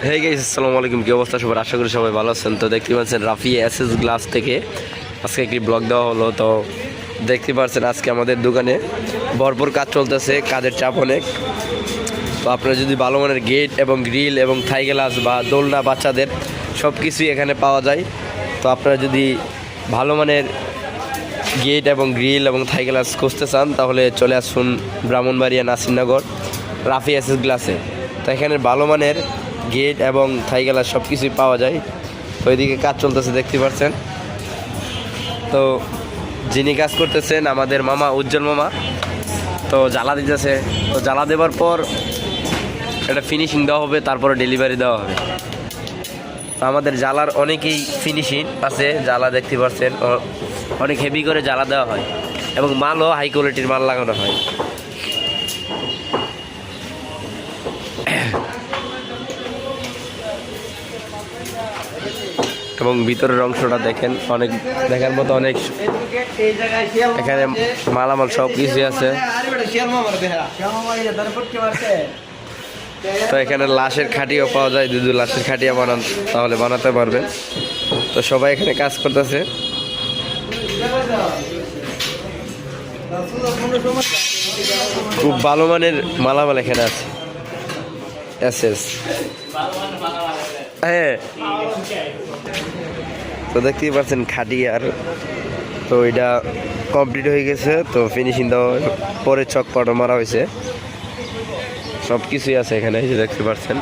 Hey guys, আসসালামু আলাইকুম। কি অবস্থা সবার? আশা করি সবাই ভালো আছেন। তো দেখতে পাচ্ছেন রাফি এসএস গ্লাস থেকে আজকে একটি ব্লগ দেওয়া হলো। তো দেখতে পাচ্ছেন আজকে আমাদের দোকানে ভরপুর কাজ চলতেছে, কাজের চাপ অনেক। তো আপনারা যদি ভালো মানের গেট এবং গ্রিল এবং থাই গ্লাস বা দোলনা বাচ্চাদের সব কিছুই এখানে পাওয়া যায়। তো আপনারা যদি ভালো মানের গেট এবং গ্রিল এবং থাই গ্লাস খুঁজতে চান তাহলে চলে আসুন ব্রাহ্মণবাড়িয়া নাসিরনগর রাফি এসএস গ্লাসে। তো এখানে ভালো মানের গেট এবং থাই গ্লাস সব কিছুই পাওয়া যায়। তো ওইদিকে কাজ চলতেছে দেখতে পাচ্ছেন। তো যিনি কাজ করতেছেন আমাদের মামা, উজ্জ্বল মামা। তো জ্বালা দিতেছে। তো জ্বালা দেওয়ার পর এটা ফিনিশিং দেওয়া হবে, তারপরে ডেলিভারি দেওয়া হবে। তো আমাদের জ্বালার অনেকেই ফিনিশিং আছে, জ্বালা দেখতে পাচ্ছেন অনেক হেভি করে জ্বালা দেওয়া হয় এবং মালও হাই কোয়ালিটির মাল লাগানো হয়। এবং ভিতরের অংশটা দেখেন, অনেক দেখার মতো, অনেক এখানে মালামাল সব কিছু আছে। তো এখানে লাশের খাটিও পাওয়া যায়, যদি লাশের খাটিয়া বানান তাহলে বানাতে পারবেন। তো সবাই এখানে কাজ করতেছে। খুব ভালো মানের মালামাল এখানে আছে। এসএস হ্যাঁ, তো দেখতেই পাচ্ছেন খাটিয়ার। তো এটা কমপ্লিট হয়ে গেছে। তো ফিনিশিং দেওয়া পরে চক পাউডার মারা হয়েছে, সব কিছুই আছে এখানে, এই যে দেখতে পাচ্ছেন।